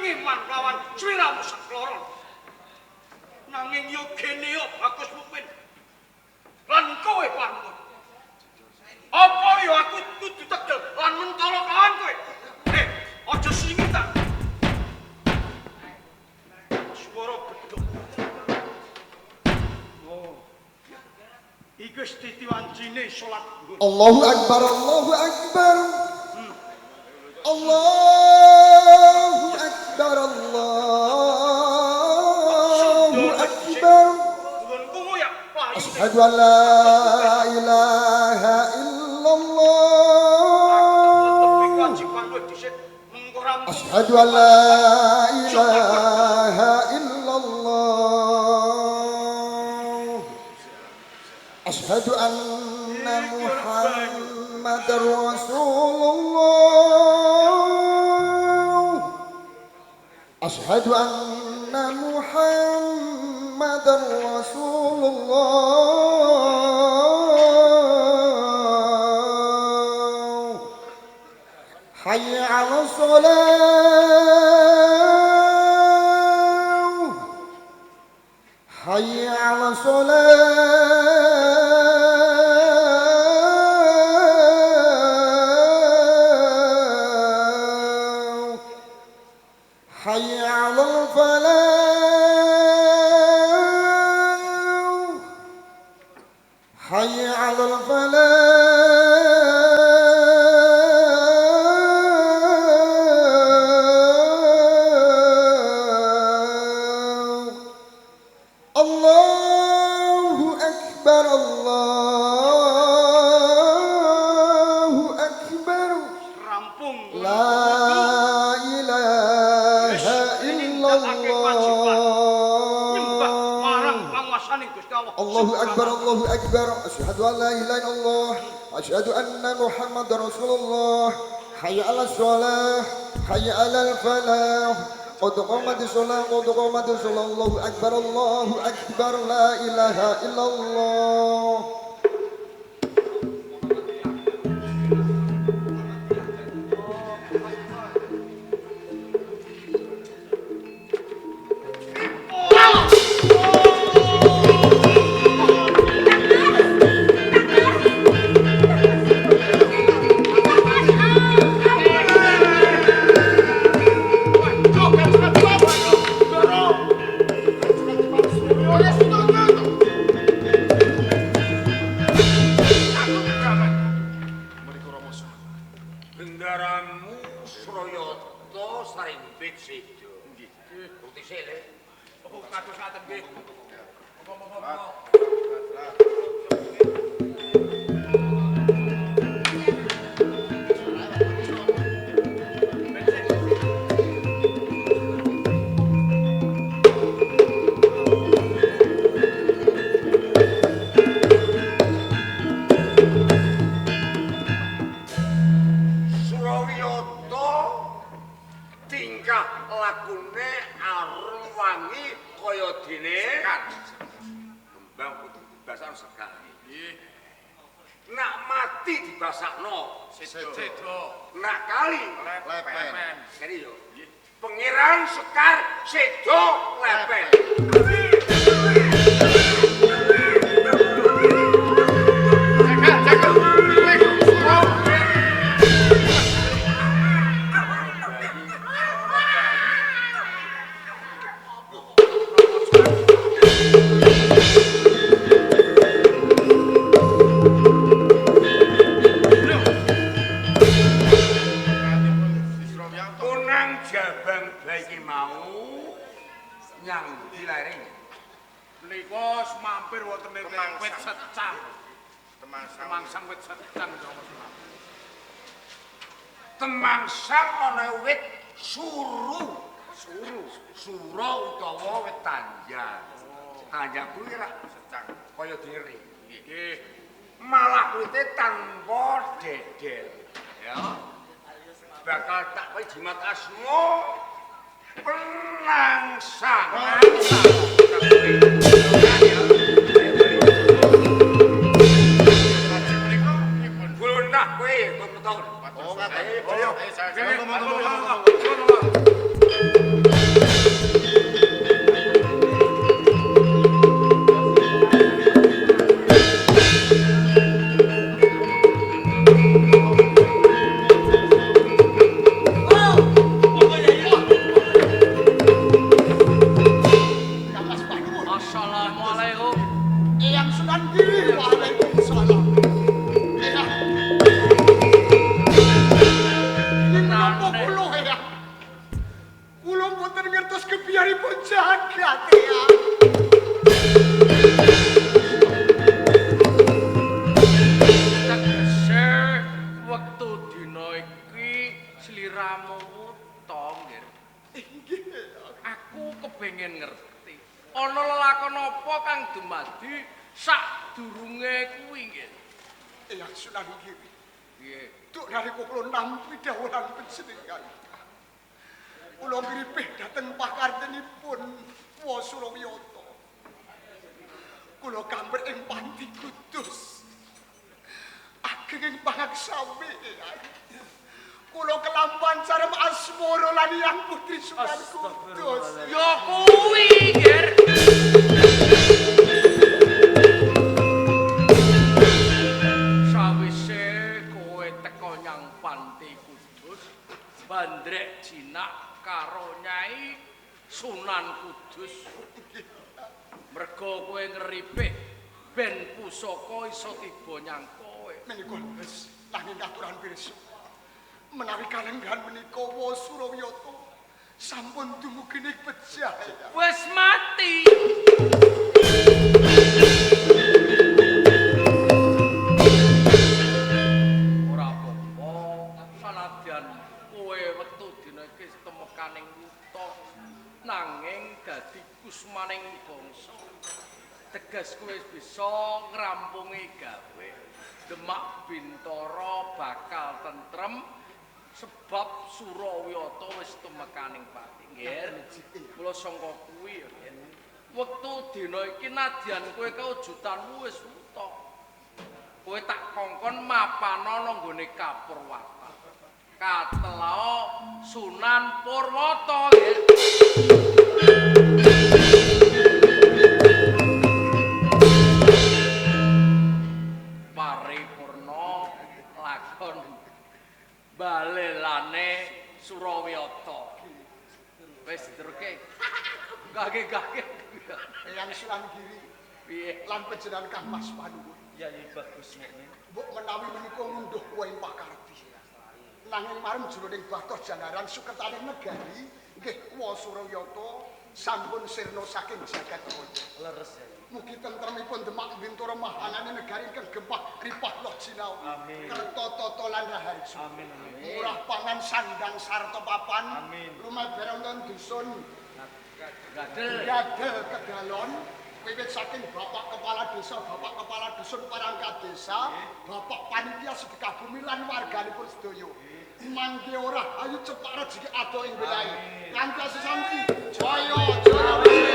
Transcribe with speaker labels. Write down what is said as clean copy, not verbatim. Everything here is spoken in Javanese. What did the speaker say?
Speaker 1: ngiman lawan sliramu sakloron. Nanging yo kene yo Bagus Mukmin. Lan kowe Parmun. Apa yo aku kudu tegel lan mentolo lawan kowe? Aja singit ta. Suara beduk. Oh. Iku wis ditiwancine salat dhuwur.
Speaker 2: Allahu Akbar, Allahu Akbar. Allahu Akbar, Allahu Akbar. Asyhadu an la ilaha illallah. Asyhadu an la ilaha illallah. Asyhadu anna Muhammadar Rasulullah. Asyhadu anna Muhammadar Rasulullah. Hayya 'ala shalah. Hayya 'ala shalah. حي على الفلاح حي على الفلاح الله أكبر الله أكبر
Speaker 1: rampung
Speaker 2: لا Allahu Akbar, Allahu Akbar. Asyhadu an la ilaha illallah. Asyhadu anna Muhammadar Rasulullah. Hayya 'alas shalah, hayya 'alal falah. Qad qamatis shalah, qad qamatis shalah. Allahu Akbar, Allahu Akbar. La ilaha illallah.
Speaker 3: Gendaramu Sroyoto Sarimbit Sido. Bukti sile. Oh, kados ngaten nggih. Lakune arum wangi kaya dene kembang kudu dibasak sekali. Nak mati dibasakno sedo. Nak kali lepen. Jadi yo. Pangeran Sekar sedo lepen. Mampir wonten ing wit secang. Temangsang wit secang. Temangsang ana wit suru. Sura utawa wit tanjang. Tanjang kuwi ra secang kaya diri. Nggih. Malah wite tanpa dedel. Ya. Bakal tak kowe jimat asma penangsang. Oh, ngaten. Ayo, saya ngomong.
Speaker 4: biaripun jagat ya.
Speaker 3: Tegese wektu dina iki sliramu wuta nggih.
Speaker 4: Inggih.
Speaker 3: Aku kepengin ngerti. Ana lelakon apa kang dumadi sadurunge kuwi nggih?
Speaker 4: Eyang Sunan Giri.
Speaker 3: Piye?
Speaker 4: Duk nalika kula nampi dawuhan panjenengan. Kula ngripih dhateng pakartenipun Wasurawiyata. Kula kamber ing Panti Kudus. Ageng ing pangaksawi. Kula kelampan sarem asmara lan Hyang Putri Sunan Kudus.
Speaker 3: Ya kuwi nggih. Sawise kowe teko nyang Panti Kudus, bandrek jinak karo Nyai Sunan Kudus. Mergo kowe ngripih ben pusaka iso tiba nyang kowe.
Speaker 4: Menika wis nanging aturan pirsa. Menawi kalenggan menika Wasurawiyata sampun dumugi ing pejah.
Speaker 3: Wis mati. Ora apa-apa, sanadyan kowe wektu dina iki temekaning wuta nanging dadi kusmaning bangsa. Tegas kowe bisa ngrampungi gawe. Demak Bintara bakal tentrem sebab Surawiyata wis temekaning pati. Nggih. Kula sangka kuwi ya, nggih. Wektu dina iki nadyan kowe kaujutanmu wis wuta. Kowe tak kongkon mapana nang nggone Kapurwata. Katela Sunan Purwata nggih. Paripurna lakon balelane Surawiyata. Wis diteruke. Gage-gage.
Speaker 4: Eyang Sunan Giri
Speaker 3: Piye?
Speaker 4: lan panjenengan Kang Mas Panuwun.
Speaker 5: Ya bagus nek.
Speaker 4: Mbok menawi menika ngunduh wae pakarti. Nanging marem jroning bathos jalaran Suketaning Negari nggih Wasurawiyata sampun sirna saking jagat raya.
Speaker 5: Leres ya.
Speaker 4: Mugi tentremipun Demak Bintara mahanane negari ingkang gempah ripah loh sinau.
Speaker 5: Amin.
Speaker 4: Kerto toto lan raharja.
Speaker 5: Amin.
Speaker 4: Murah pangan sandang sarta papan.
Speaker 5: Amin.
Speaker 4: Lumabar wonten dusun
Speaker 3: Gadel.
Speaker 4: gadel kegalon. Wiwit saking Bapak Kepala Desa, Bapak Kepala Dusun Perangkat Desa, Bapak Panitia Sedekah Bumi lan warganipun sedaya. Mangke ora ayo cepak rezeki ado ing wilayah. Kanthi sesampi jaya jaya.